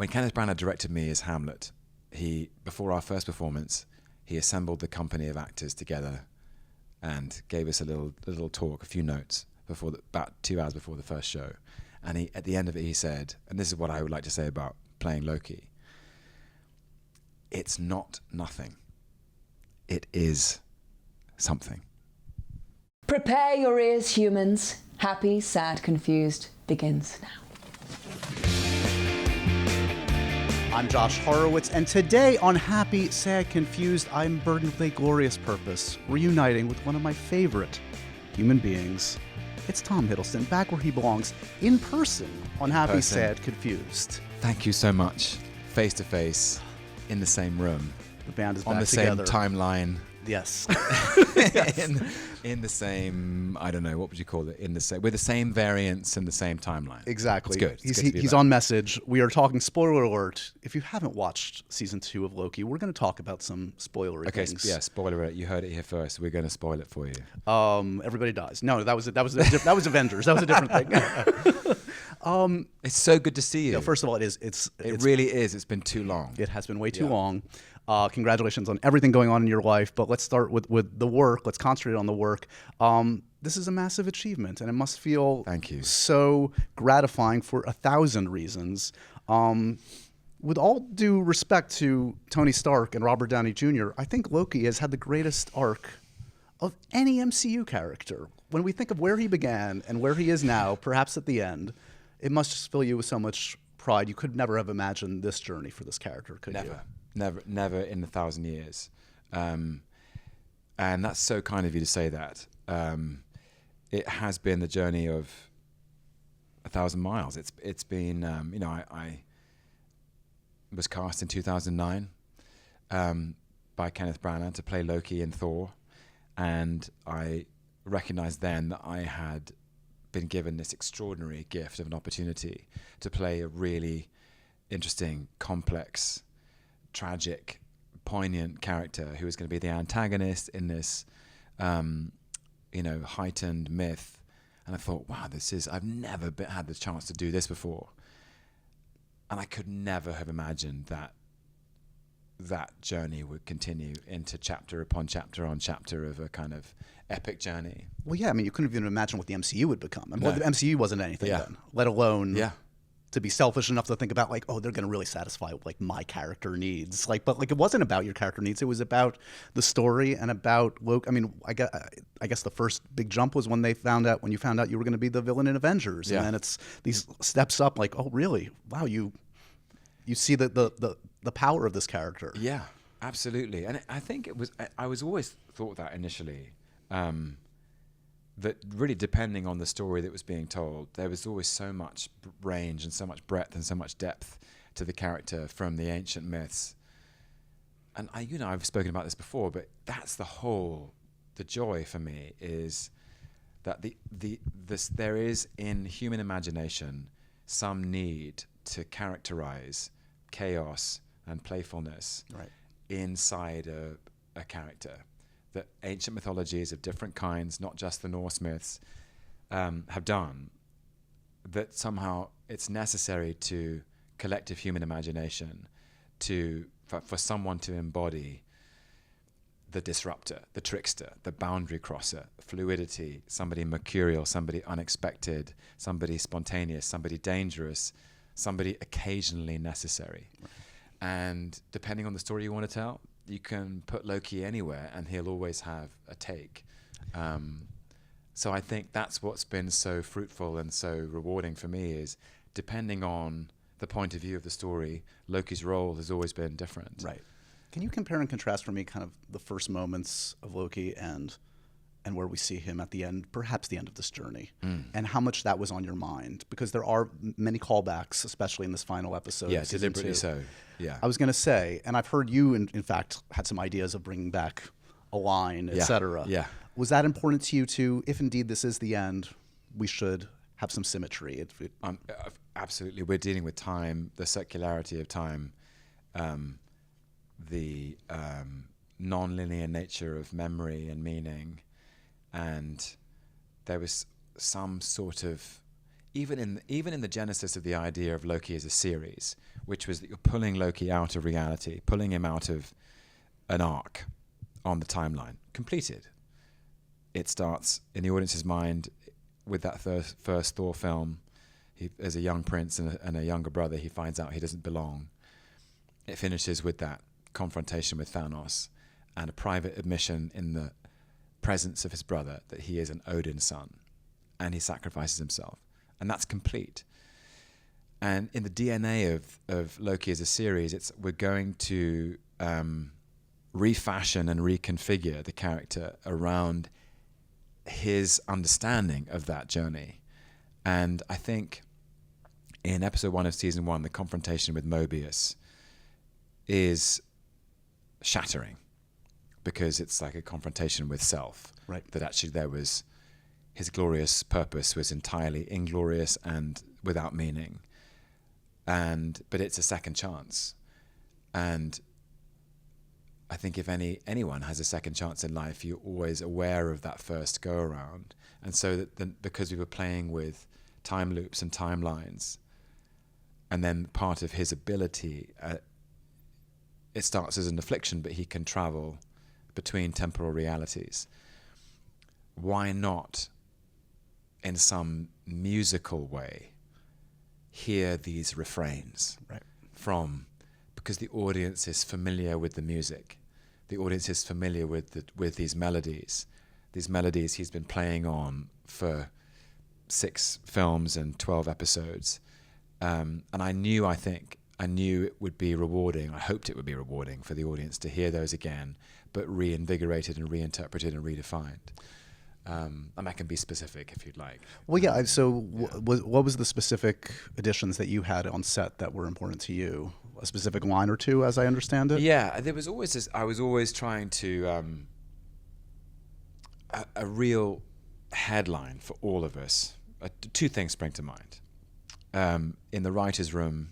when Kenneth Branagh directed me as Hamlet, before our first performance, he assembled the company of actors together and gave us a little talk, a few notes about 2 hours before the first show. And at the end of it, he said, and this is what I would like to say about playing Loki: it's not nothing. It is something. Prepare your ears, humans. Happy, Sad, Confused begins now. I'm Josh Horowitz, and today on Happy, Sad, Confused, I'm burdened with a glorious purpose, reuniting with one of my favorite human beings. It's Tom Hiddleston, back where he belongs, in person on Happy, Sad, Confused. Thank you so much. Face to face, in the same room. The band is on back the together. same timeline. Yes. Yes. in the same, I don't know, what would you call it? With the same variants and the same timeline. Exactly. It's good. He's on message. We are talking, spoiler alert, if you haven't watched season 2 of Loki, we're going to talk about some spoilery things. Okay, yeah, spoiler alert. You heard it here first. We're going to spoil it for you. Everybody dies. No, that was Avengers. That was a different thing. It's so good to see you. First of all, it really is. It's been too long. It has been way too long. Congratulations on everything going on in your life, but let's start with the work. Let's concentrate on the work. This is a massive achievement, and it must feel Thank you. So gratifying for 1,000 reasons. With all due respect to Tony Stark and Robert Downey Jr., I think Loki has had the greatest arc of any MCU character. When we think of where he began and where he is now, perhaps at the end, it must just fill you with so much pride. You could never have imagined this journey for this character, could you? Never in 1,000 years. And that's so kind of you to say that. It has been the journey of 1,000 miles. It's been, I was cast in 2009 by Kenneth Branagh to play Loki in Thor. And I recognized then that I had been given this extraordinary gift of an opportunity to play a really interesting, complex, tragic, poignant character who was going to be the antagonist in this, heightened myth. And I thought, wow, I've never had the chance to do this before. And I could never have imagined that journey would continue into chapter upon chapter on chapter of a kind of epic journey. Well, yeah, I mean, you couldn't even imagine what the MCU would become. I mean, the MCU wasn't anything then, let alone to be selfish enough to think about, like, oh, they're going to really satisfy, like, my character needs. Like, but, like, it wasn't about your character needs. It was about the story and about Loki. I mean, I guess the first big jump was when you found out you were going to be the villain in Avengers. Yeah. And then it's these steps up, like, oh, really? Wow, you see the power of this character. Yeah, absolutely. And I think I was always thought that initially, that really depending on the story that was being told, there was always so much range and so much breadth and so much depth to the character from the ancient myths. And I've spoken about this before, but that's the joy for me is that there is in human imagination some need to characterize chaos and playfulness inside a character. That ancient mythologies of different kinds, not just the Norse myths, have done, that somehow it's necessary to collective human imagination for someone to embody the disruptor, the trickster, the boundary crosser, fluidity, somebody mercurial, somebody unexpected, somebody spontaneous, somebody dangerous, somebody occasionally necessary. Right. And depending on the story you want to tell, you can put Loki anywhere and he'll always have a take. So I think that's what's been so fruitful and so rewarding for me is depending on the point of view of the story, Loki's role has always been different. Right. Can you compare and contrast for me kind of the first moments of Loki and where we see him at the end, perhaps the end of this journey, and how much that was on your mind? Because there are many callbacks, especially in this final episode. Yeah, deliberately so. Yeah. I was going to say, and I've heard you, in fact, had some ideas of bringing back a line, etc. Yeah. Was that important to you too? If indeed this is the end, we should have some symmetry. Absolutely. We're dealing with time, the circularity of time, the non-linear nature of memory and meaning. And there was some sort of, even in the genesis of the idea of Loki as a series, which was that you're pulling Loki out of reality, pulling him out of an arc on the timeline. Completed. It starts in the audience's mind with that first Thor film. As a young prince and a younger brother, he finds out he doesn't belong. It finishes with that confrontation with Thanos and a private admission in the presence of his brother that he is an Odin son, and he sacrifices himself, and that's complete. And in the DNA of Loki as a series, we're going to refashion and reconfigure the character around his understanding of that journey. And I think in episode 1 of season 1, the confrontation with Mobius is shattering, because it's like a confrontation with self. Right. That actually his glorious purpose was entirely inglorious and without meaning. But it's a second chance. And I think if anyone has a second chance in life, you're always aware of that first go around. And so because we were playing with time loops and timelines, and then part of his ability, it starts as an affliction, but he can travel between temporal realities. Why not, in some musical way, hear these refrains because the audience is familiar with the music. The audience is familiar with these melodies. These melodies he's been playing on for 6 films and 12 episodes. And I knew it would be rewarding. I hoped it would be rewarding for the audience to hear those again, but reinvigorated and reinterpreted and redefined. And I can be specific if you'd like. Well, yeah. So what was the specific additions that you had on set that were important to you? A specific line or two, as I understand it? Yeah, there was always this, I was always trying to, a real headline for all of us. 2 things spring to mind. In the writer's room,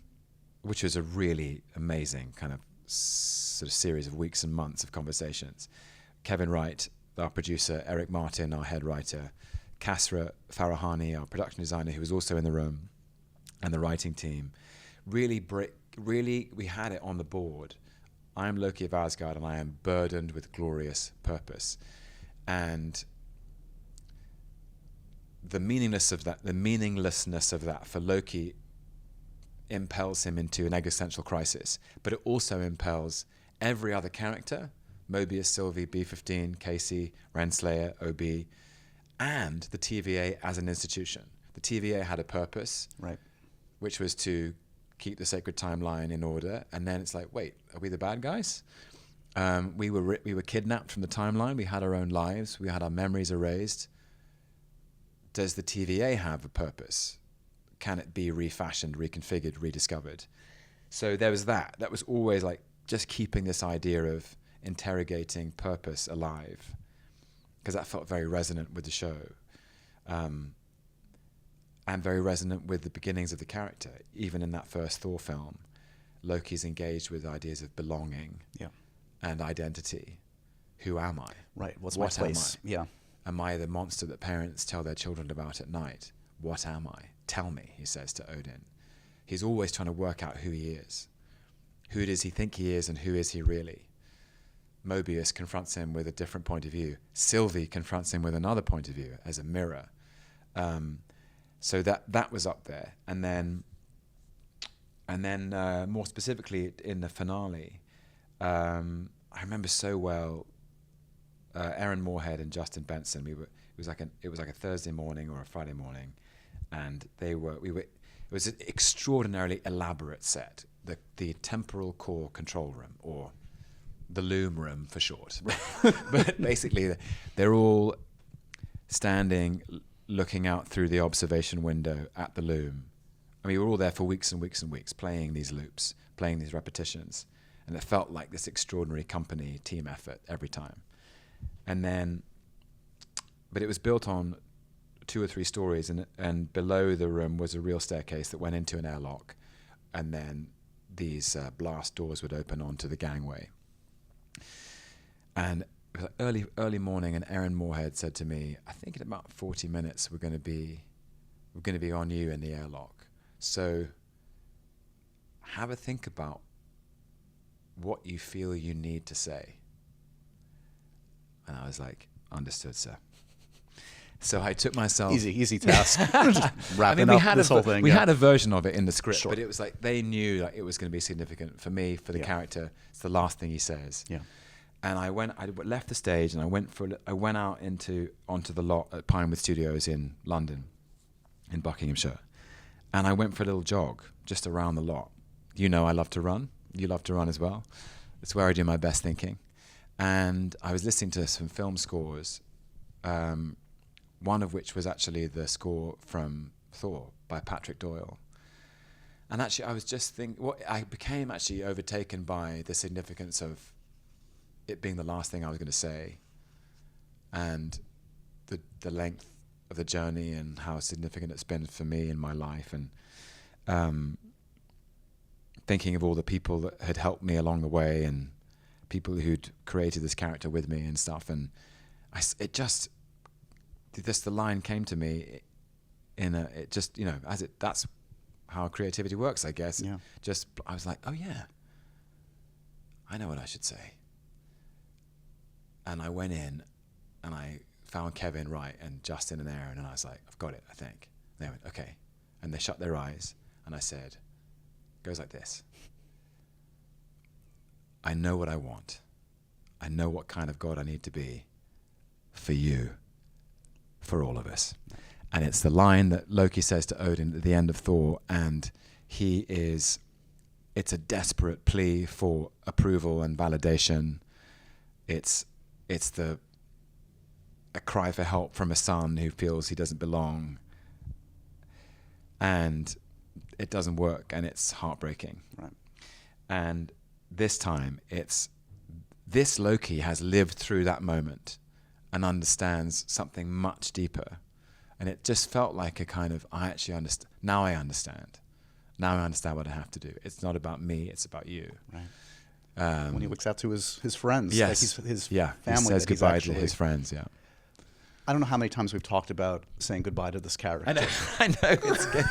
which was a really amazing kind of sort of series of weeks and months of conversations, Kevin Wright, our producer, Eric Martin, our head writer, Kasra Farahani, our production designer, who was also in the room, and the writing team, really, we had it on the board. I am Loki of Asgard, and I am burdened with glorious purpose. And the meaninglessness of that for Loki impels him into an existential crisis, but it also impels every other character, Mobius, Sylvie, B-15, Casey, Renslayer, OB, and the TVA as an institution. The TVA had a purpose, right, which was to keep the sacred timeline in order. And then it's like, wait, are we the bad guys? We were kidnapped from the timeline. We had our own lives. We had our memories erased. Does the TVA have a purpose? Can it be refashioned, reconfigured, rediscovered? So there was that. That was always like just keeping this idea of interrogating purpose alive, because that felt very resonant with the show, and very resonant with the beginnings of the character. Even in that first Thor film, Loki's engaged with ideas of belonging and identity. Who am I? Right. What's my place? Am I? Am I the monster that parents tell their children about at night? What am I? Tell me, he says to Odin. He's always trying to work out who he is. Who does he think he is, and who is he really? Mobius confronts him with a different point of view. Sylvie confronts him with another point of view as a mirror. So that was up there. And then more specifically in the finale, I remember so well, Aaron Moorhead and Justin Benson. It was like a Thursday morning or a Friday morning, and it was an extraordinarily elaborate set. The temporal core control room, or the loom room for short. But basically, they're all standing, looking out through the observation window at the loom. I mean, we were all there for weeks and weeks and weeks, playing these loops, playing these repetitions, and it felt like this extraordinary company team effort every time. But it was built on 2 or 3 stories, and below the room was a real staircase that went into an airlock, and then these blast doors would open onto the gangway. And it was like early morning, and Aaron Moorhead said to me, I think in about 40 minutes we're going to be on you in the airlock. So have a think about what you feel you need to say. And I was like, understood, sir. So I took myself... Easy task. Wrapping up this whole thing. We had a version of it in the script, Sure. but it was like they knew like it was going to be significant for me, for the character. It's the last thing he says. Yeah. And I left the stage and I went out onto the lot at Pinewood Studios in London, in Buckinghamshire. And I went for a little jog just around the lot. You know I love to run. You love to run as well. It's where I do my best thinking. And I was listening to some film scores, one of which was actually the score from Thor by Patrick Doyle. And actually I was just thinking, I became actually overtaken by the significance of it being the last thing I was going to say, and the length of the journey and how significant it's been for me in my life, and thinking of all the people that had helped me along the way and people who'd created this character with me and stuff. And the line came to me that's how creativity works, I guess. Yeah. I was like, oh yeah, I know what I should say. And I went in and I found Kevin Wright and Justin and Aaron, and I was like, I've got it, I think. And they went, okay. And they shut their eyes, and I said, it goes like this. I know what I want. I know what kind of God I need to be for you, for all of us. And it's the line that Loki says to Odin at the end of Thor, and it's a desperate plea for approval and validation. It's a cry for help from a son who feels he doesn't belong, and it doesn't work, and it's heartbreaking. Right. And this time, this Loki has lived through that moment and understands something much deeper. And it just felt like a kind of, I actually understand. Now I understand. Now I understand what I have to do. It's not about me, it's about you. Right. When he looks out to his friends. Yes. Like his family. He says goodbye to his friends, yeah. I don't know how many times we've talked about saying goodbye to this character. I know. It's good.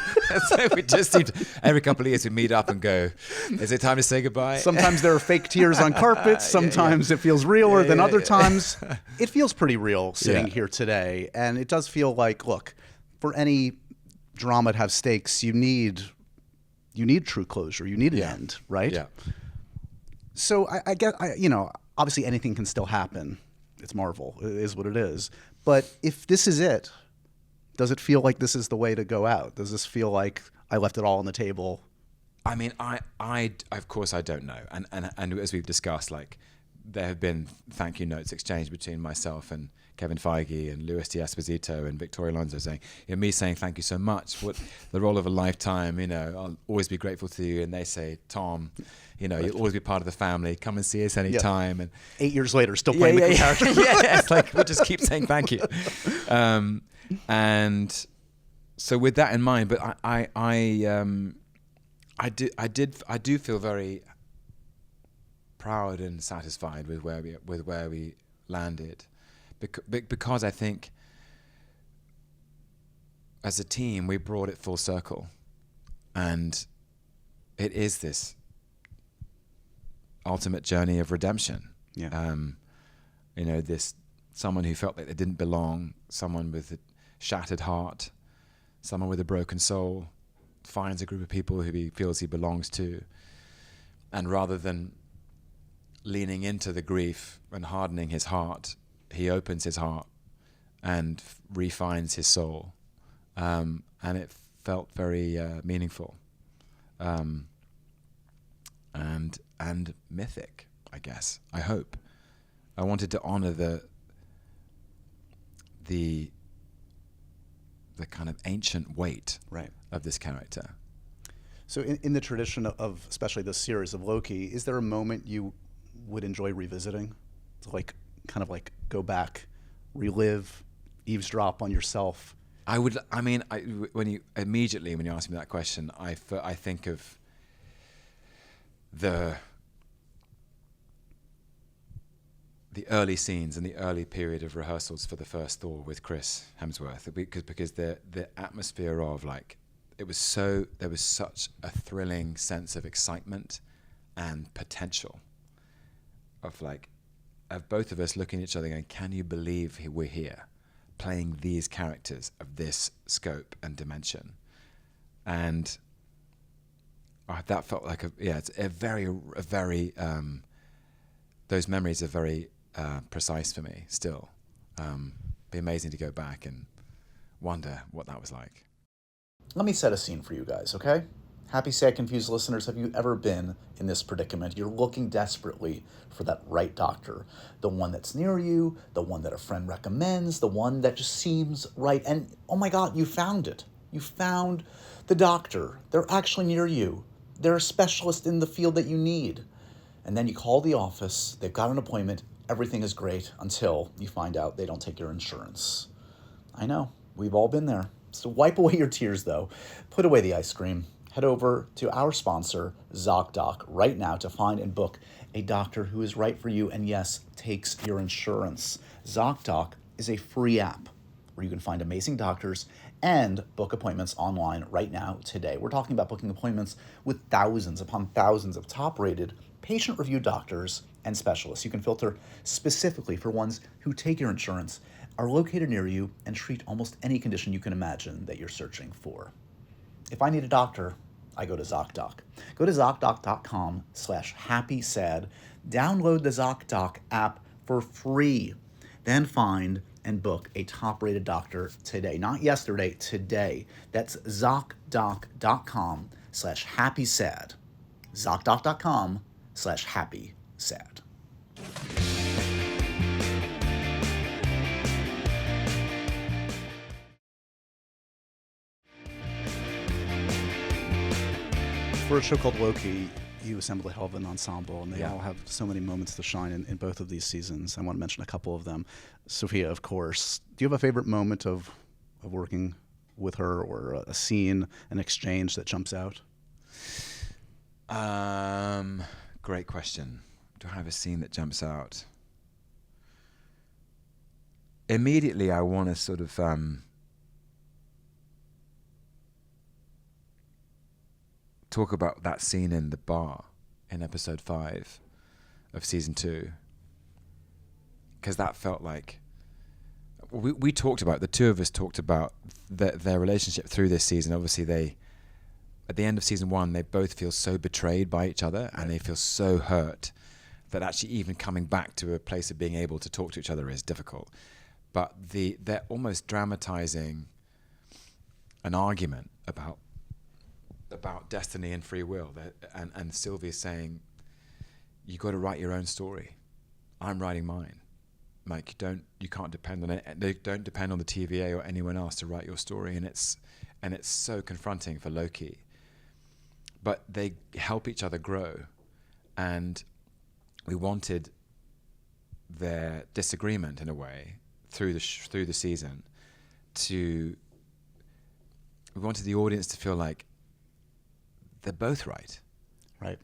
So we just need every couple of years we meet up and go, is it time to say goodbye? Sometimes there are fake tears on carpets. Sometimes it feels realer than other times. It feels pretty real sitting here today. And it does feel like, look, for any drama to have stakes, you need true closure. You need an end, right? Yeah. So I guess, obviously anything can still happen. It's Marvel. It is what it is. But if this is it, does it feel like this is the way to go out? Does this feel like I left it all on the table? I mean, I of course I don't know. And as we've discussed, like there have been thank you notes exchanged between myself and Kevin Feige and Luis D'Esposito and Victoria Alonso saying, me saying thank you so much, what the role of a lifetime, I'll always be grateful to you. And they say, Tom, you'll always be part of the family. Come and see us anytime. And 8 years later, still playing the character. It's like we'll just keep saying thank you. And so with that in mind, but I do feel very proud and satisfied with where we landed, because I think as a team we brought it full circle, and it is this ultimate journey of redemption. This someone who felt like they didn't belong, someone with a shattered heart, someone with a broken soul finds a group of people who he feels he belongs to, and rather than leaning into the grief and hardening his heart, he opens his heart and refines his soul, and it felt very meaningful, and mythic, I guess. I hope. I wanted to honor the kind of ancient weight of this character. So in the tradition of especially this series of Loki, is there a moment you would enjoy revisiting to go back, relive, eavesdrop on yourself? When you ask me that question, I think of the early scenes and the early period of rehearsals for the first Thor with Chris Hemsworth, because the atmosphere of like there was such a thrilling sense of excitement and potential of both of us looking at each other going, can you believe we're here playing these characters of this scope and dimension? And that felt like it's a very those memories are very precise for me still. Be amazing to go back and wonder what that was like. Let me set a scene for you guys, okay? Happy, sad, confused listeners, have you ever been in this predicament? You're looking desperately for that right doctor, the one that's near you, the one that a friend recommends, the one that just seems right. And oh my God, you found it. You found the doctor. They're actually near you. They're a specialist in the field that you need. And then you call the office, they've got an appointment, everything is great until you find out they don't take your insurance. I know, we've all been there. So wipe away your tears though. Put away the ice cream. Head over to our sponsor, ZocDoc, right now to find and book a doctor who is right for you and yes, takes your insurance. ZocDoc is a free app where you can find amazing doctors and book appointments online right now today. We're talking about booking appointments with thousands upon thousands of top-rated patient-reviewed doctors and specialists. You can filter specifically for ones who take your insurance, are located near you, and treat almost any condition you can imagine that you're searching for. If I need a doctor, I go to ZocDoc. Go to ZocDoc.com/happysad. Download the ZocDoc app for free. Then find and book a top-rated doctor today. Not yesterday, today. That's ZocDoc.com/happysad. ZocDoc.com/happysad. For a show called Loki, you assemble a hell of an ensemble, and they all have so many moments to shine in both of these seasons. I want to mention a couple of them. Sophia, of course. Do you have a favorite moment of working with her, or a scene, an exchange that jumps out? Great question. Do I have a scene that jumps out? Immediately, I want to sort of talk about that scene in the bar in episode 5 of season 2, because that felt like we talked about, the two of us talked about their relationship through this season. Obviously, at the end of season 1, they both feel so betrayed by each other, and they feel so hurt that actually even coming back to a place of being able to talk to each other is difficult. But they're almost dramatizing an argument about destiny and free will. And Sylvia's saying, you got to write your own story. I'm writing mine. Like, you can't depend on it. They don't depend on the TVA or anyone else to write your story. And it's so confronting for Loki. But they help each other grow. And we wanted their disagreement, in a way, through the season, we wanted the audience to feel like they're both right. Right.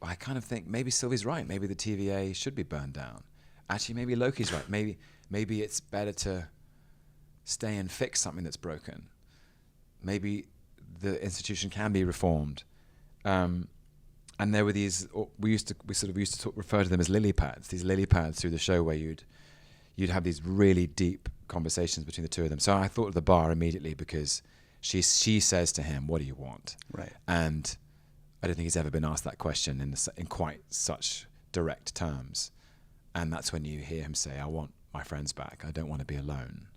I kind of think maybe Sylvie's right. Maybe the TVA should be burned down. Actually, maybe Loki's right. Maybe it's better to stay and fix something that's broken. Maybe the institution can be reformed. And there were these. We used to refer to them as lily pads. These lily pads through the show where you'd have these really deep conversations between the two of them. So I thought of the bar immediately, because she says to him, "What do you want?" Right. And I don't think he's ever been asked that question in quite such direct terms. And that's when you hear him say, "I want my friends back. I don't want to be alone."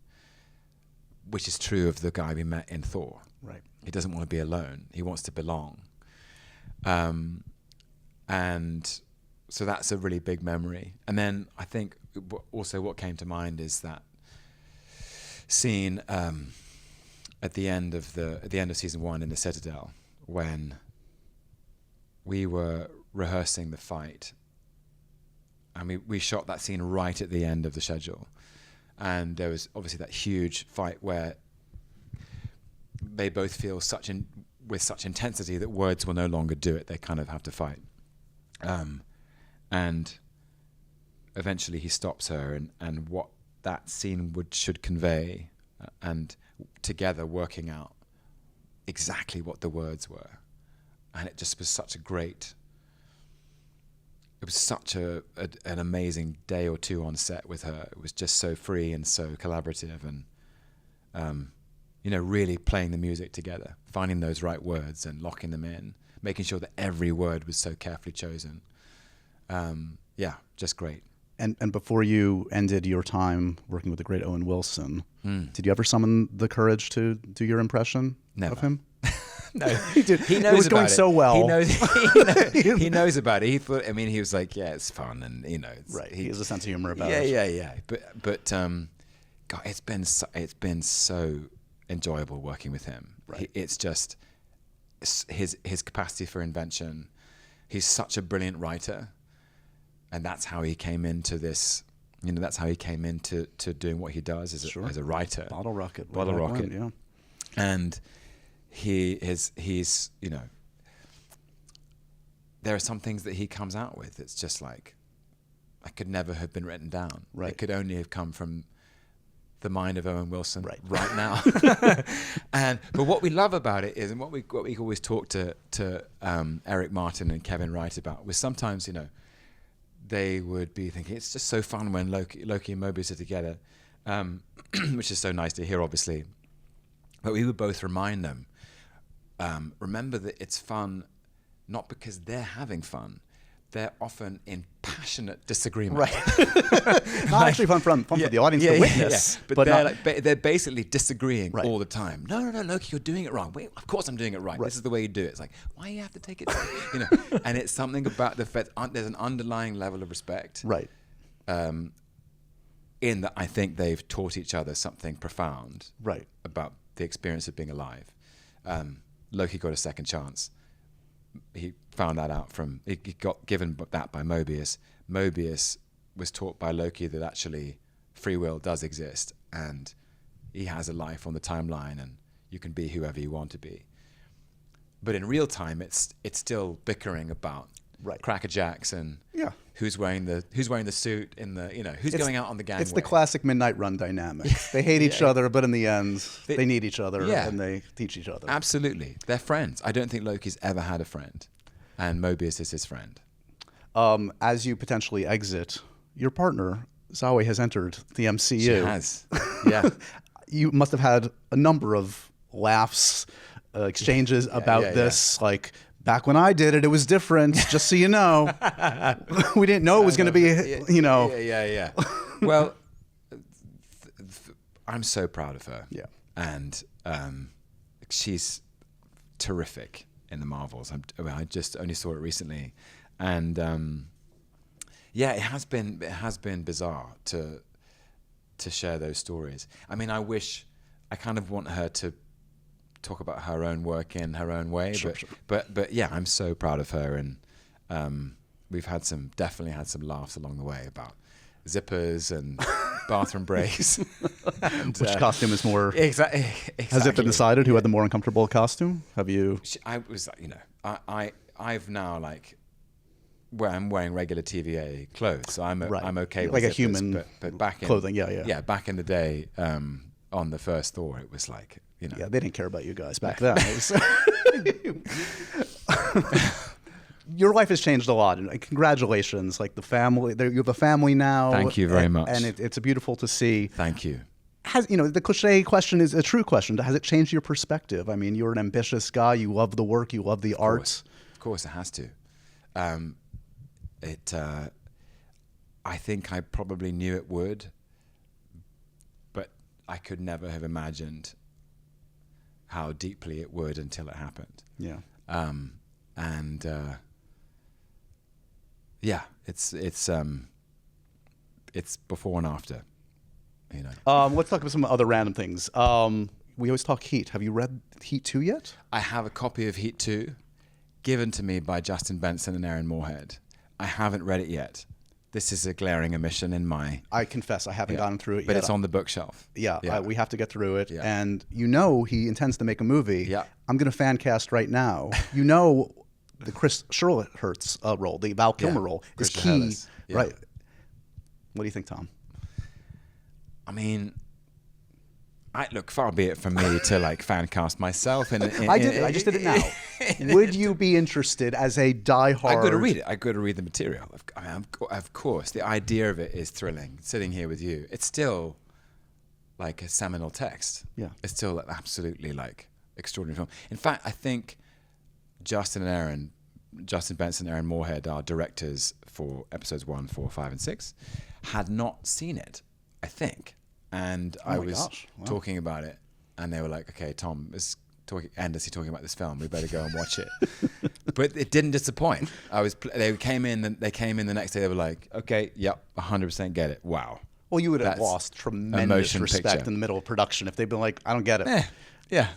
Which is true of the guy we met in Thor. Right. He doesn't want to be alone. He wants to belong. And so that's a really big memory. And then I think also what came to mind is that scene at the end of season 1 in the Citadel, when we were rehearsing the fight, and we shot that scene right at the end of the schedule, and there was obviously that huge fight where they both feel with such intensity that words will no longer do it. They kind of have to fight, and eventually he stops her, and what that scene should convey, and together working out exactly what the words were. And it just was such a great, it was such an amazing day or two on set with her. It was just so free and so collaborative, and really playing the music together, finding those right words and locking them in, making sure that every word was so carefully chosen. Just great. And before you ended your time working with the great Owen Wilson, did you ever summon the courage to do your impression of him? No, he did. He knows it was about going so well. He knows about it. He thought. I mean, he was like, "Yeah, it's fun," and right. He has a sense of humor about it. Yeah. But God, it's been so enjoyable working with him. Right. It's just his capacity for invention. He's such a brilliant writer, and that's how he came into this. That's how he came into doing what he does as a writer. Bottle Rocket. Yeah. And he's there are some things that he comes out with. It's just like, I could never have been written down. Right. It could only have come from the mind of Owen Wilson right now. But what we love about it is, and what we always talk to Eric Martin and Kevin Wright about, was sometimes they would be thinking it's just so fun when Loki and Mobius are together, which is so nice to hear, obviously. But we would both remind them, remember that it's fun not because they're having fun. They're often in passionate disagreement. Right. Not actually fun for the audience to witness. Yeah. But they're basically disagreeing all the time. No, Loki, you're doing it wrong. Wait, of course I'm doing it right. This is the way you do it. It's like, why do you have to take it? And it's something about the fact there's an underlying level of respect. Right. In that, I think they've taught each other something profound. Right. About the experience of being alive. Loki got a second chance. He found that out he got given that by Mobius. Mobius was taught by Loki that actually free will does exist, and he has a life on the timeline, and you can be whoever you want to be. But in real time, it's still bickering about Cracker Jacks and who's wearing the suit in the who's going out on the gangway. It's the classic Midnight Run dynamic. They hate each other, but in the end, they need each other and they teach each other. Absolutely, they're friends. I don't think Loki's ever had a friend, and Mobius is his friend. As you potentially exit, your partner Zawe has entered the MCU. She has, yeah. You must have had a number of laughs, exchanges about this, like. Back when I did it, it was different, just so you know. We didn't know it was going to be, Yeah. Well, I'm so proud of her. Yeah. And she's terrific in the Marvels. I just only saw it recently. And it has been bizarre to share those stories. I mean, I kind of want her to talk about her own work in her own way, but yeah, I'm so proud of her, and we've definitely had some laughs along the way about zippers and bathroom breaks. And, which costume is more exactly? Has it been decided who had the more uncomfortable costume? Have you? I was, I've now where I'm wearing regular TVA clothes, so I'm okay with like zippers, a human but back in clothing, yeah. Back in the day, on the first Thor, it was like. Yeah, they didn't care about you guys back then. Your life has changed a lot, and congratulations! Like the family, you have a family now. Thank you very much, and it's beautiful to see. Thank you. The cliche question is a true question. Has it changed your perspective? I mean, you're an ambitious guy. You love the work. You love the arts. Of course, it has to. I think I probably knew it would, but I could never have imagined how deeply it would until it happened. Yeah. It's before and after, Let's talk about some other random things. We always talk Heat. Have you read Heat 2 yet? I have a copy of Heat 2 given to me by Justin Benson and Aaron Moorhead. I haven't read it yet. This is a glaring omission in my... I confess, I haven't gotten through it yet. But it's on the bookshelf. Yeah. We have to get through it. Yeah. And he intends to make a movie. Yeah. I'm going to fan cast right now. The Chris Shirley-Hertz role, the Val Kilmer role, is key. Yeah. Right. What do you think, Tom? I mean, look, far be it from me to like fan cast myself. I just did it now. Would you be interested as a diehard? I got to read it. I got to read the material. Of course, the idea of it is thrilling. Sitting here with you, it's still like a seminal text. Yeah, it's still like, absolutely like extraordinary film. In fact, I think Justin Benson, Aaron Moorhead, our directors for episodes 1, 4, 5, and 6, had not seen it, I think. And I was talking about it, and they were like, "Okay, Tom is endlessly talking about this film. We better go and watch it." But it didn't disappoint. They came in the next day. They were like, "Okay, yep, 100% get it. Wow." Well, you would have lost tremendous respect in the middle of production if they'd been like, "I don't get it." Yeah.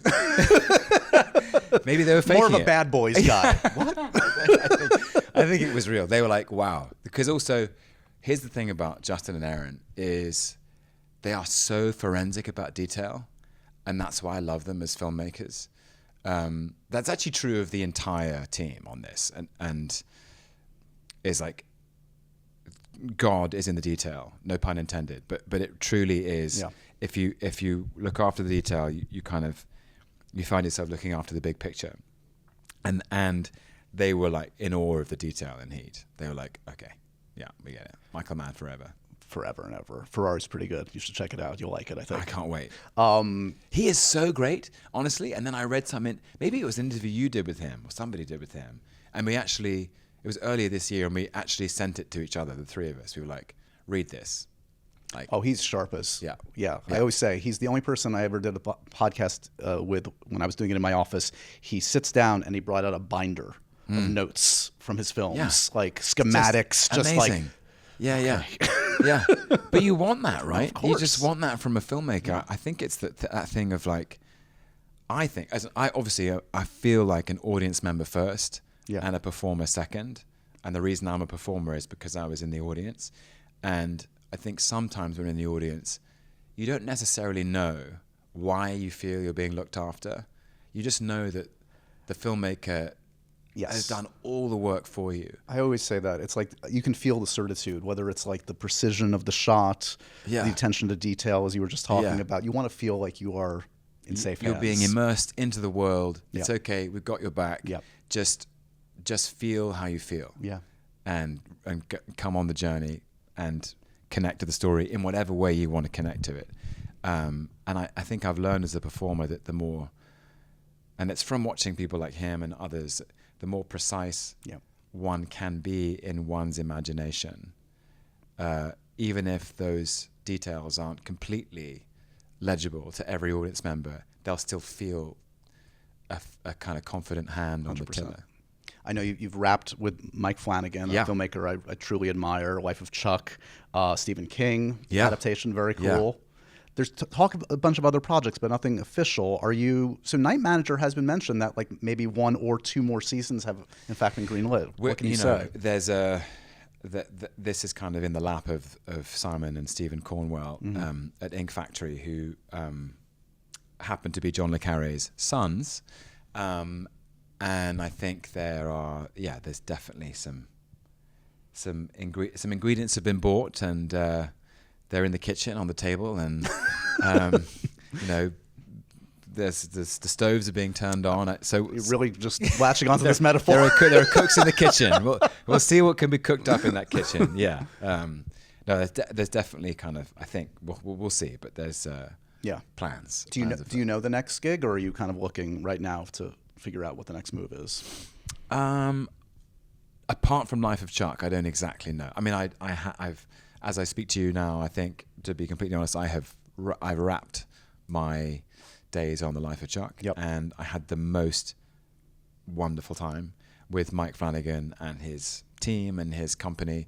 Maybe they were faking more of a it. Bad Boys guy. What? I think it was real. They were like, "Wow," because also, here's the thing about Justin and Aaron is they are so forensic about detail, and that's why I love them as filmmakers. That's actually true of the entire team on this, and is like God is in the detail, no pun intended. But it truly is. Yeah. If you look after the detail, you find yourself looking after the big picture, and they were like in awe of the detail in Heat. They were like, "Okay, yeah, we get it. Michael Mann forever." Forever and ever. Ferrari's pretty good. You should check it out. You'll like it, I think. I can't wait. He is so great, honestly. And then I read something, maybe it was an interview you did with him or somebody did with him. And it was earlier this year, and we actually sent it to each other, the three of us. We were like, "Read this." Like, he's sharp as. Yeah. I always say he's the only person I ever did a podcast with when I was doing it in my office. He sits down and he brought out a binder of notes from his films, like schematics, just like. Yeah. Yeah, but you want that, right? Of course. You just want that from a filmmaker. Yeah. I think it's that thing of like, I feel like an audience member first and a performer second. And the reason I'm a performer is because I was in the audience. And I think sometimes when in the audience, you don't necessarily know why you feel you're being looked after. You just know that the filmmaker has done all the work for you. I always say that. It's like you can feel the certitude, whether it's like the precision of the shot, the attention to detail, as you were just talking about. You want to feel like you are in safe hands. You're being immersed into the world. It's okay. We've got your back. Just feel how you feel. And come on the journey and connect to the story in whatever way you want to connect to it. And I think I've learned as a performer that the more, and it's from watching people like him and others, the more precise one can be in one's imagination, even if those details aren't completely legible to every audience member, they'll still feel a kind of confident hand 100%. On the tiller. I know you've rapped with Mike Flanagan, a filmmaker I truly admire, Life of Chuck, Stephen King adaptation, very cool. There's talk of a bunch of other projects, but nothing official. So Night Manager has been mentioned that like maybe 1 or 2 more seasons have in fact been greenlit. What can you say? There's this is kind of in the lap of Simon and Stephen Cornwell at Ink Factory, who happen to be John le Carré's sons. And I think there's definitely some ingredients have been bought, and they're in the kitchen on the table, and the stoves are being turned on. So you're really just latching onto this metaphor. There are cooks in the kitchen. We'll see what can be cooked up in that kitchen. Yeah. No, there's definitely kind of. I think we'll see, but there's plans. Do you know the next gig, or are you kind of looking right now to figure out what the next move is? Apart from Life of Chuck, I don't exactly know. I mean, I've as I speak to you now, I think, to be completely honest, I've wrapped my days on the Life of Chuck, and I had the most wonderful time with Mike Flanagan and his team and his company.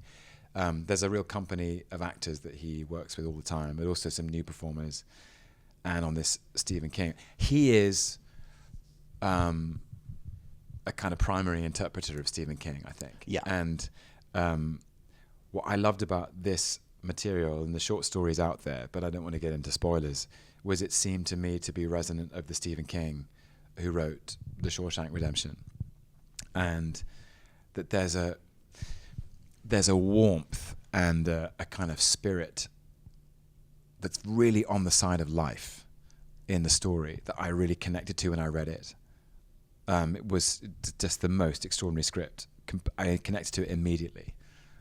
There's a real company of actors that he works with all the time, but also some new performers. And on this Stephen King, he is a kind of primary interpreter of Stephen King, I think. And what I loved about this material and the short stories out there, but I don't want to get into spoilers, was it seemed to me to be resonant of the Stephen King who wrote The Shawshank Redemption. And that there's a warmth and a kind of spirit that's really on the side of life, in the story that I really connected to when I read it. It was just the most extraordinary script. I connected to it immediately.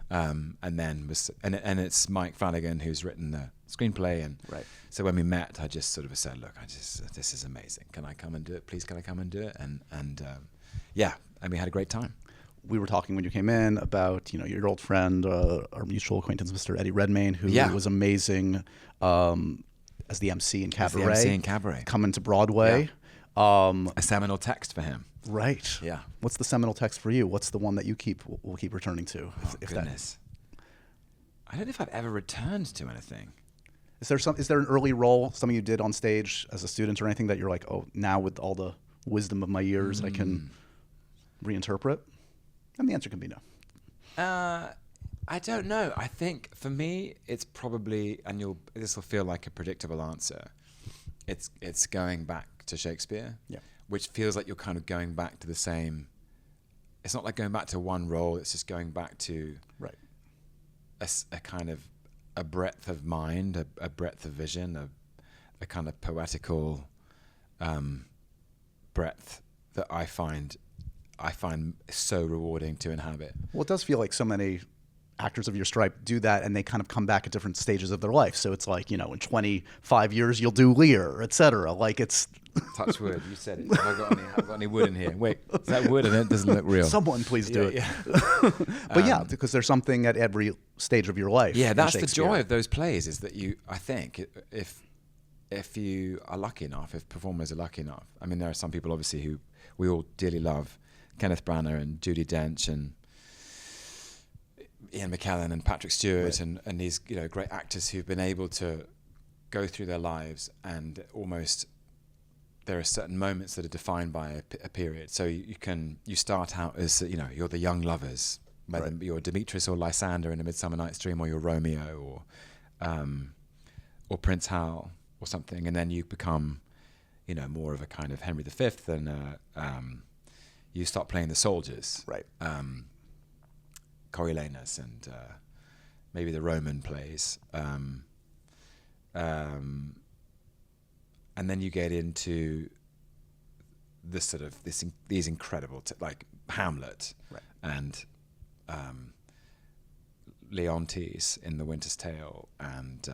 And then and it's Mike Flanagan who's written the screenplay, and so when we met, I just sort of said, look, this is amazing. Can I come and do it? Please, can I come and do it? And we had a great time. We were talking when you came in about your old friend, our mutual acquaintance, Mr. Eddie Redmayne, who was amazing as the MC in Cabaret. Coming to Broadway. A seminal text for him. Right. Yeah. What's the seminal text for you? What's the one that you will keep returning to? Goodness. I don't know if I've ever returned to anything. Is there an early role, something you did on stage as a student or anything that you're like, oh, now with all the wisdom of my years, I can reinterpret? And the answer can be no. I don't know. I think for me, it's probably, and this will feel like a predictable answer. It's going back to Shakespeare, which feels like you're kind of going back to the same. It's not like going back to one role. It's just going back to a kind of a breadth of mind, a breadth of vision, a kind of poetical breadth that I find so rewarding to inhabit. Well, it does feel like so many actors of your stripe do that, and they kind of come back at different stages of their life. So it's like, in 25 years you'll do Lear, etc. Like it's touch wood. You said it. Have I got any wood in here? Wait, is that wood? And it doesn't look real. Someone please do it. Yeah. But because there's something at every stage of your life. Yeah, that's the joy of those plays, is that I think if you are lucky enough, if performers are lucky enough. I mean, there are some people obviously who we all dearly love, Kenneth Branagh and Judi Dench and Ian McKellen and Patrick Stewart and these great actors who've been able to go through their lives, and almost there are certain moments that are defined by a period. So you start out as you're the young lovers, whether you're Demetrius or Lysander in A Midsummer Night's Dream, or you're Romeo or Prince Hal or something, and then you become more of a kind of Henry V, and you start playing the soldiers, Coriolanus and maybe the Roman plays, and then you get into this sort of these incredible like Hamlet and Leontes in The Winter's Tale, and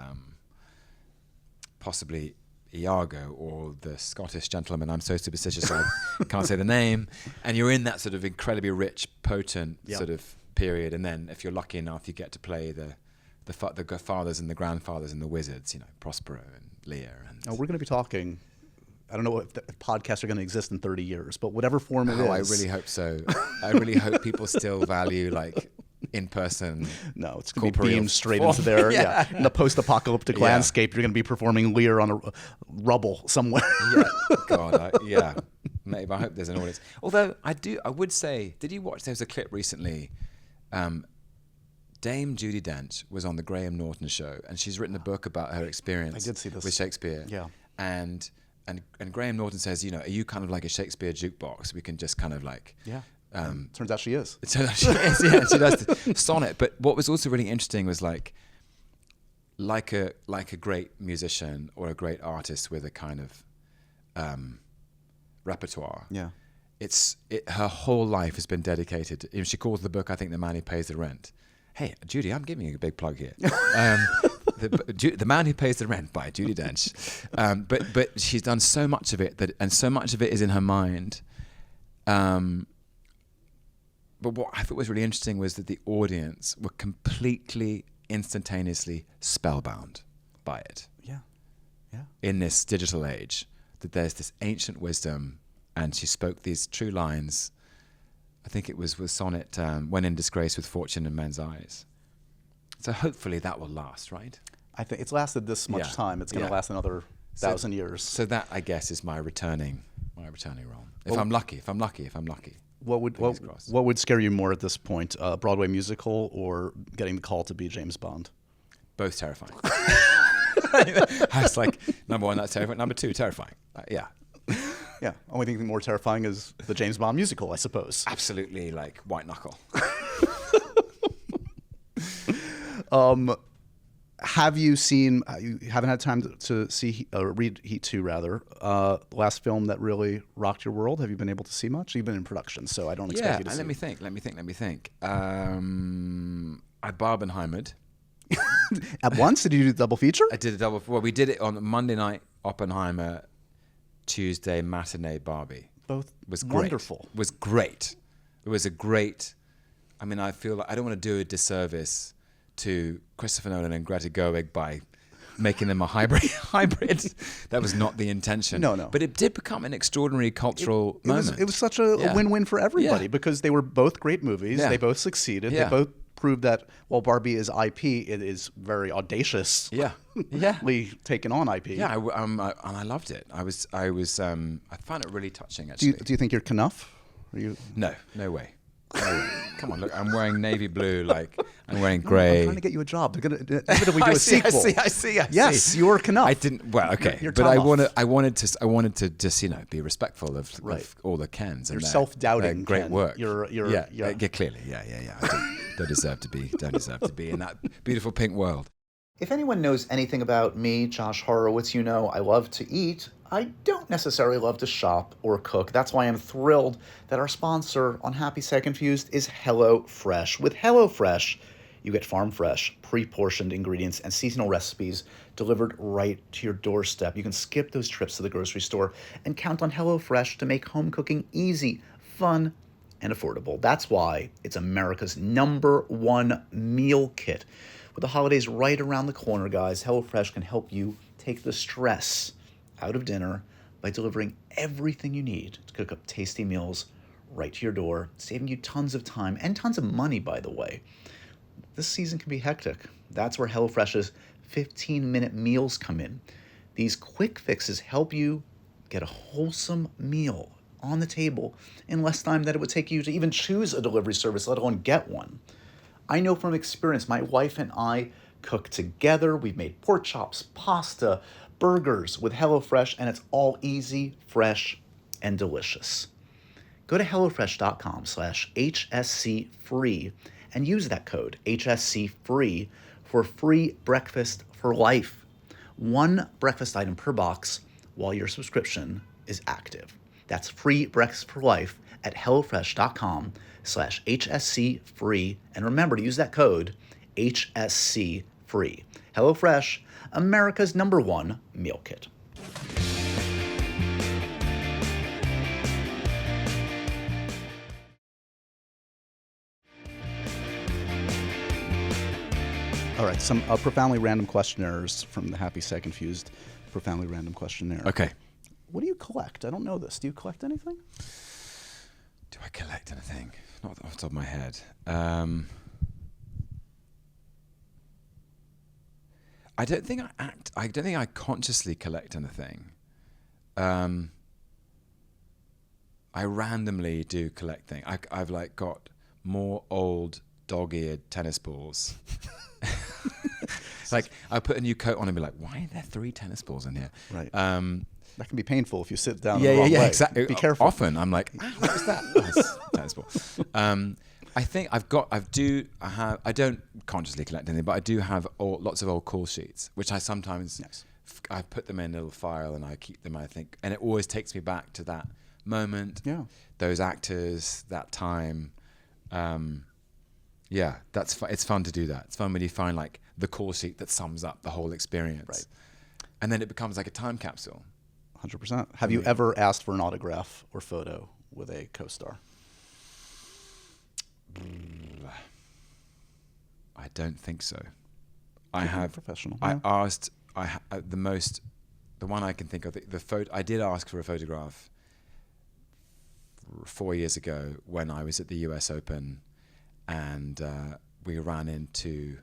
possibly Iago or the Scottish gentleman. I'm so superstitious I can't say the name. And you're in that sort of incredibly rich, potent sort of period, and then if you're lucky enough, you get to play the fathers and the grandfathers and the wizards, Prospero and Lear. And we're going to be talking. I don't know if podcasts are going to exist in 30 years, but whatever form it is. I really hope so. I really hope people still value like in person. No, it's going to be beamed straight into their in the post-apocalyptic landscape. You're going to be performing Lear on a rubble somewhere. God, maybe I hope there's an audience. Although I would say, did you watch? There was a clip recently. Dame Judi Dench was on the Graham Norton show, and she's written a book about her experience. I did see this with Shakespeare. Yeah, and Graham Norton says, are you kind of like a Shakespeare jukebox? We can just kind of like. Yeah. Turns out she is. It turns out she is. Yeah, she does the sonnet. But what was also really interesting was like a great musician or a great artist with a kind of repertoire. Yeah. Her whole life has been dedicated. She calls the book, I think, The Man Who Pays the Rent. Hey, Judy, I'm giving you a big plug here. The Man Who Pays the Rent by Judi Dench. But she's done so much of it and so much of it is in her mind. But what I thought was really interesting was that the audience were completely, instantaneously spellbound by it. Yeah. In this digital age, that there's this ancient wisdom, and she spoke these true lines. I think it was sonnet, when in disgrace with fortune in men's eyes. So hopefully that will last, right? I think it's lasted this much time. It's going to last another 1,000 years. So that, I guess, is my returning role. If I'm lucky. What would scare you more at this point, a Broadway musical or getting the call to be James Bond? Both terrifying. I was like, number one, that's terrifying. Number two, terrifying. Yeah. Only thing more terrifying is the James Bond musical, I suppose. Absolutely, like white knuckle. Have you seen? You haven't had time to see read Heat 2 rather. The last film that really rocked your world. Have you been able to see much? You've been in production, so I don't expect you to see. Let me think. I Barbenheimered. At once? Did you do a double feature? I did a double. Well, we did it on Monday night, Oppenheimer, Tuesday matinee Barbie. Both was wonderful. Great. Was great. It was a great. I mean, I feel like I don't want to do a disservice to Christopher Nolan and Greta Gerwig by making them a hybrid. That was not the intention. No. But it did become an extraordinary cultural moment. It was such a win-win for everybody because they were both great movies. Yeah. They both succeeded. Yeah. They both proved that while Barbie is IP, it is very audacious. Taken on IP. Yeah, and I loved it. I found it really touching. Actually, do you think you're Knuff? No way. Come on, look! I'm wearing navy blue, I'm wearing grey. I'm trying to get you a job. They're gonna inevitably do a sequel. I see. Yes, you were Knuff. I didn't. Well, okay, but I wanted to just be respectful of all the Kens. You're self-doubting. Great Ken. work. You're clearly. Yeah. I don't deserve to be in that beautiful pink world. If anyone knows anything about me, Josh Horowitz, you know I love to eat. I don't necessarily love to shop or cook. That's why I'm thrilled that our sponsor on Happy Sad Confused is HelloFresh. With HelloFresh, you get farm-fresh, pre-portioned ingredients and seasonal recipes delivered right to your doorstep. You can skip those trips to the grocery store and count on HelloFresh to make home cooking easy, fun, and affordable. That's why it's America's #1 meal kit. With the holidays right around the corner, guys, HelloFresh can help you take the stress out of dinner by delivering everything you need to cook up tasty meals right to your door, saving you tons of time and tons of money, by the way. This season can be hectic. That's where HelloFresh's 15-minute meals come in. These quick fixes help you get a wholesome meal on the table in less time than it would take you to even choose a delivery service, let alone get one. I know from experience, my wife and I cook together. We've made pork chops, pasta, burgers with HelloFresh, and it's all easy, fresh, and delicious. Go to HelloFresh.com/HSCFree and use that code HSCFree for free breakfast for life. One breakfast item per box while your subscription is active. That's free breakfast for life at HelloFresh.com/HSCFree. And remember to use that code HSCFree. HelloFresh, America's #1 meal kit. All right, some profoundly random questionnaires from the Happy Sad Confused profoundly random questionnaire. Okay. What do you collect? I don't know this. Do you collect anything? Do I collect anything? Not off the top of my head. I don't think I consciously collect anything. I randomly do collect things. I've got more old dog-eared tennis balls. I put a new coat on and be like, why are there 3 tennis balls in here? Right. That can be painful if you sit down the wrong way. Yeah, exactly. Be careful. Often I'm like, what is that? Oh, it's a tennis ball. I think I don't consciously collect anything, but I do have lots of old call sheets, which I sometimes, I put them in a little file and I keep them, I think, and it always takes me back to that moment, those actors, that time. It's fun to do that. It's fun when you find the call sheet that sums up the whole experience. Right. And then it becomes like a time capsule. 100%. Have you ever asked for an autograph or photo with a co-star? I don't think so. I have. Professional. I asked. The one I can think of. The photo. I did ask for a photograph 4 years ago when I was at the US Open, and we ran into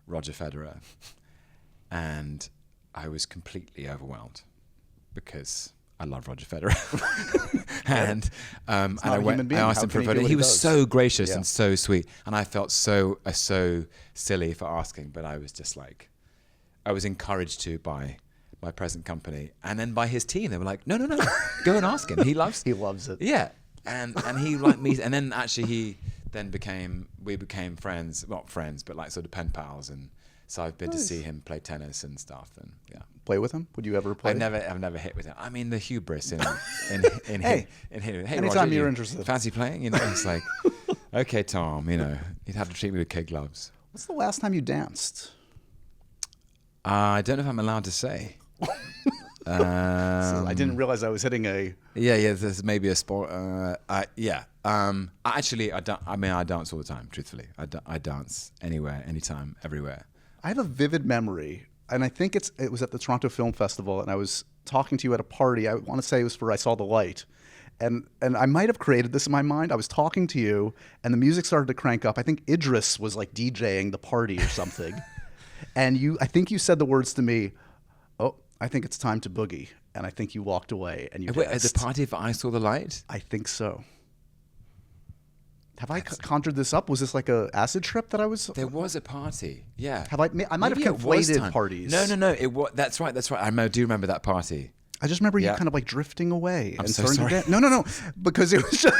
Roger Federer, and I was completely overwhelmed because I love Roger Federer. and I asked him for a photo. He was so gracious and so sweet, and I felt so silly for asking, but I was just I was encouraged to by my present company, and then by his team. They were like, no, go and ask him. He loves it. Yeah, and he liked me, and then actually we became friends, not friends, but sort of pen pals, and So I've been to see him play tennis and stuff, and yeah. Play with him? Would you ever play? I've never hit with him. I mean, the hubris in Hey, anytime Roger, you're interested. Fancy playing? You know, it's like, okay, Tom, you know, you'd have to treat me with kid gloves. What's the last time you danced? I don't know if I'm allowed to say. I didn't realize I was hitting a. Yeah. There's maybe a sport. Actually, I dance all the time. Truthfully, I dance anywhere, anytime, everywhere. I have a vivid memory, and I think it was at the Toronto Film Festival, and I was talking to you at a party. I want to say it was for I Saw the Light, and I might have created this in my mind. I was talking to you, and the music started to crank up. I think Idris was like DJing the party or something, and I think you said the words to me, "Oh, I think it's time to boogie," and I think you walked away and you Wait, at danced. the party for I Saw the Light? I think so. Have I conjured this up? Was this like a acid trip that I was? There was a party. Yeah. Have I might Maybe have it was conflated time. parties. No. It was. That's right. I do remember that party. I just remember you Yeah. kind of like drifting away I'm and so starting sorry. to dance. No, because it was just.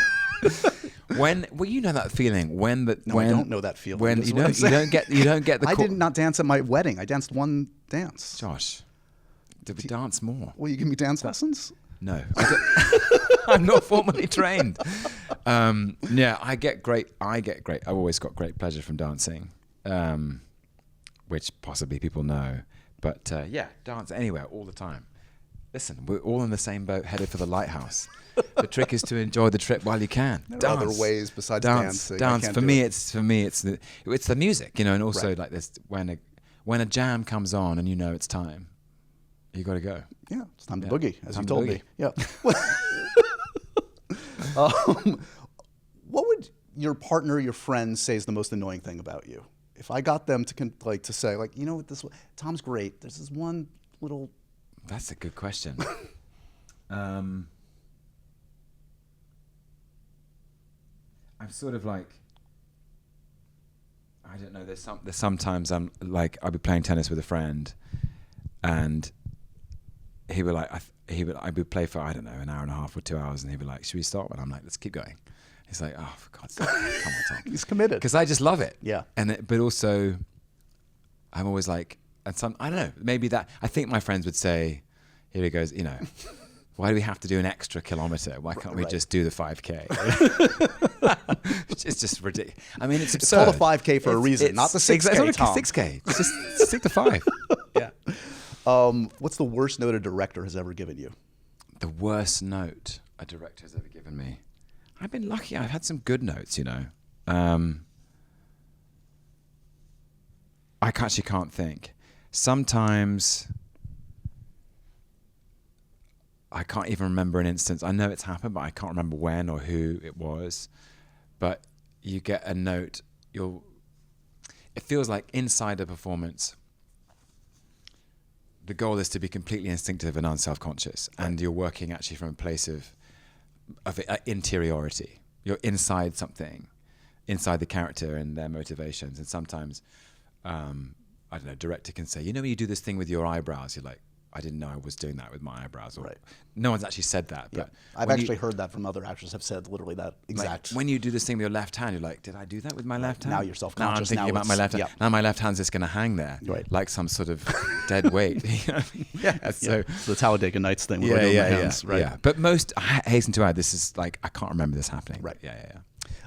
Well, you know that feeling when I don't know that feeling. When That's you what I'm don't get the. I did not dance at my wedding. I danced one dance. Josh, did we dance more? Will you give me dance lessons? No, I'm not formally trained. Yeah, I get great. I've always got great pleasure from dancing, which possibly people know. But yeah, dance anywhere, all the time. Listen, we're all in the same boat, headed for the lighthouse. The trick is to enjoy the trip while you can. There are other ways besides dancing. Dance. For me, it's the music, you know, and also like this when a jam comes on and you know it's time, you got to go. Yeah, it's time to boogie, as you Time to told boogie. me. Yeah. What would your partner, your friend, say is the most annoying thing about you? If I got them to say, like, you know what, Tom's great. There's this one little. That's a good question. I'm sort of like, I don't know. There's sometimes I'm like, I'll be playing tennis with a friend, and he would like, I would play for, I don't know, an hour and a half or 2 hours, and he'd be like, should we stop? And I'm like, let's keep going. He's like, oh, for God's sake, come on, Tom. He's committed. Because I just love it. Yeah. But also, I'm always like, and I don't know, maybe that, I think my friends would say, here he goes, you know, why do we have to do an extra kilometer? Why can't we just do the 5K? It's just ridiculous. I mean, it's absurd. It's called a 5K for a reason, not the 6K, Exactly, Tom. 6K. Just stick to 5. Yeah. What's the worst note a director has ever given you? The worst note a director has ever given me. I've been lucky. I've had some good notes, you know. I actually can't think. Sometimes I can't even remember an instance. I know it's happened, but I can't remember when or who it was. But you get a note. It feels like inside a performance, the goal is to be completely instinctive and unself-conscious, and you're working actually from a place of interiority. You're inside something, inside the character and their motivations. And sometimes, I don't know, director can say, you know, when you do this thing with your eyebrows, you're like, I didn't know I was doing that with my eyebrows. Or, right. No one's actually said that. But I've actually heard that from other actors have said literally that exact. Like, when you do this thing with your left hand, you're like, did I do that with my left hand? Now you're self-conscious. Now I'm thinking about my left hand. Yeah. Now my left hand's just going to hang there, like some sort of dead weight. You know what I mean? Yeah. So the Talladega Nights thing. With my hands, right? Yeah. But I hasten to add, this is like, I can't remember this happening. Right. Yeah.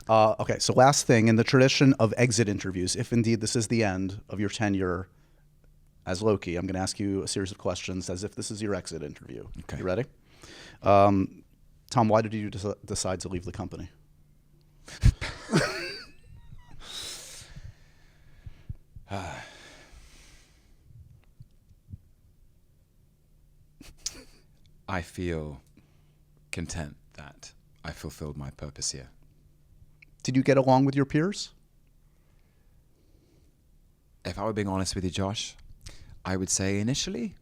Okay, so last thing, in the tradition of exit interviews, if indeed this is the end of your tenure as Loki, I'm going to ask you a series of questions as if this is your exit interview. Okay. You ready? Tom, why did you decide to leave the company? I feel content that I fulfilled my purpose here. Did you get along with your peers? If I were being honest with you, Josh, I would say initially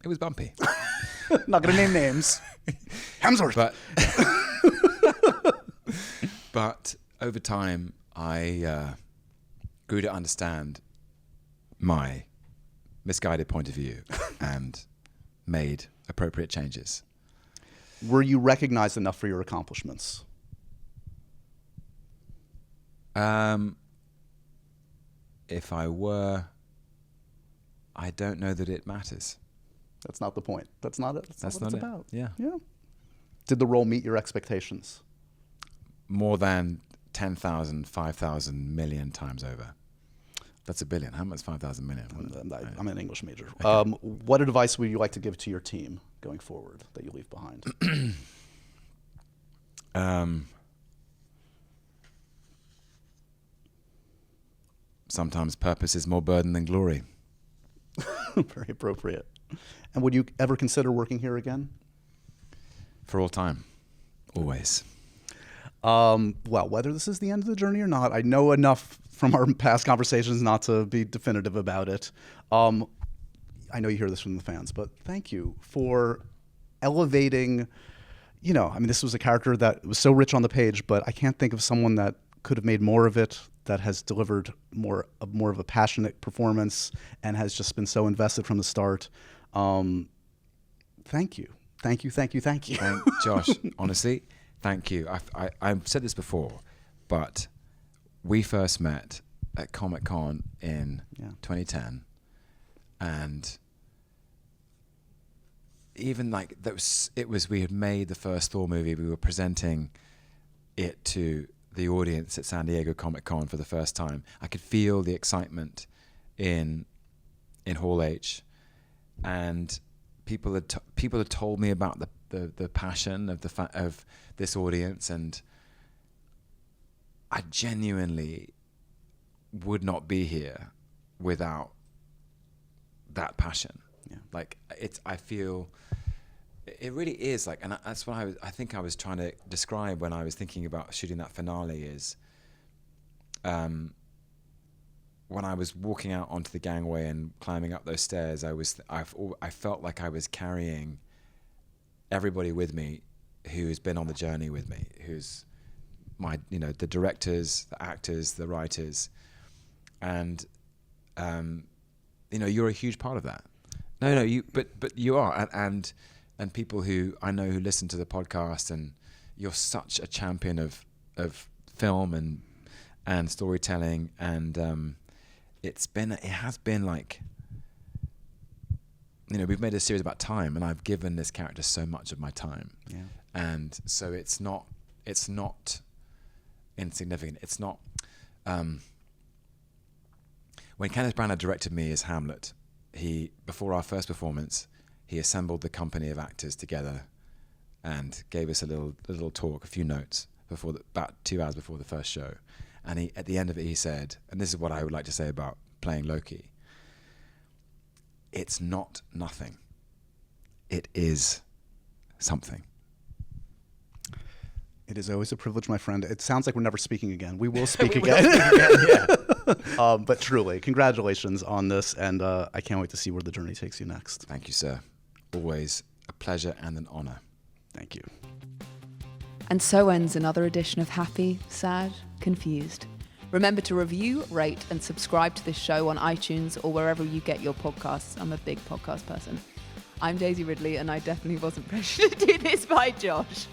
it was bumpy. Not going to name names. Hemsworth. But over time, I grew to understand my misguided point of view and made appropriate changes. Were you recognized enough for your accomplishments? if I were, I don't know that it matters. That's not the point. That's not it. That's not what it's about. Yeah. Did the role meet your expectations? More than 10,000, 5,000 million times over. That's $1 billion. How much is 5,000 million? I'm an English major. Okay. What advice would you like to give to your team going forward that you leave behind? Sometimes purpose is more burden than glory. Very appropriate. And would you ever consider working here again? For all time. Always. Well, whether this is the end of the journey or not, I know enough from our past conversations not to be definitive about it. I know you hear this from the fans, but thank you for elevating, this was a character that was so rich on the page, but I can't think of someone that could have made more of it, that has delivered more of a passionate performance and has just been so invested from the start. Thank you. Thank you. Josh, honestly, thank you. I've said this before, but we first met at Comic-Con in 2010, and even like we had made the first Thor movie. We were presenting it to the audience at San Diego Comic-Con for the first time. I could feel the excitement in Hall H, and people had told me about the passion of this audience, and I genuinely would not be here without that passion. Like I feel it really is like, and that's what I think I was trying to describe when I was thinking about shooting that finale is, when I was walking out onto the gangway and climbing up those stairs, I felt like I was carrying everybody with me who's been on the journey with me, who's the directors, the actors, the writers, and you're a huge part of that. But you are, and people who I know who listen to the podcast, and you're such a champion of film and storytelling, and it has been like, we've made a series about time, and I've given this character so much of my time, and so it's not insignificant. It's not. When Kenneth Branagh directed me as Hamlet, before our first performance, he assembled the company of actors together and gave us a little talk, a few notes about 2 hours before the first show. And at the end of it, he said, and this is what I would like to say about playing Loki: it's not nothing. It is something. It is always a privilege, my friend. It sounds like we're never speaking again. We will speak again. But truly, congratulations on this, and I can't wait to see where the journey takes you next. Thank you, sir. Always a pleasure and an honor. Thank you. And so ends another edition of Happy, Sad, Confused. Remember to review, rate, and subscribe to this show on iTunes or wherever you get your podcasts. I'm a big podcast person. I'm Daisy Ridley, and I definitely wasn't pressured to do this by Josh.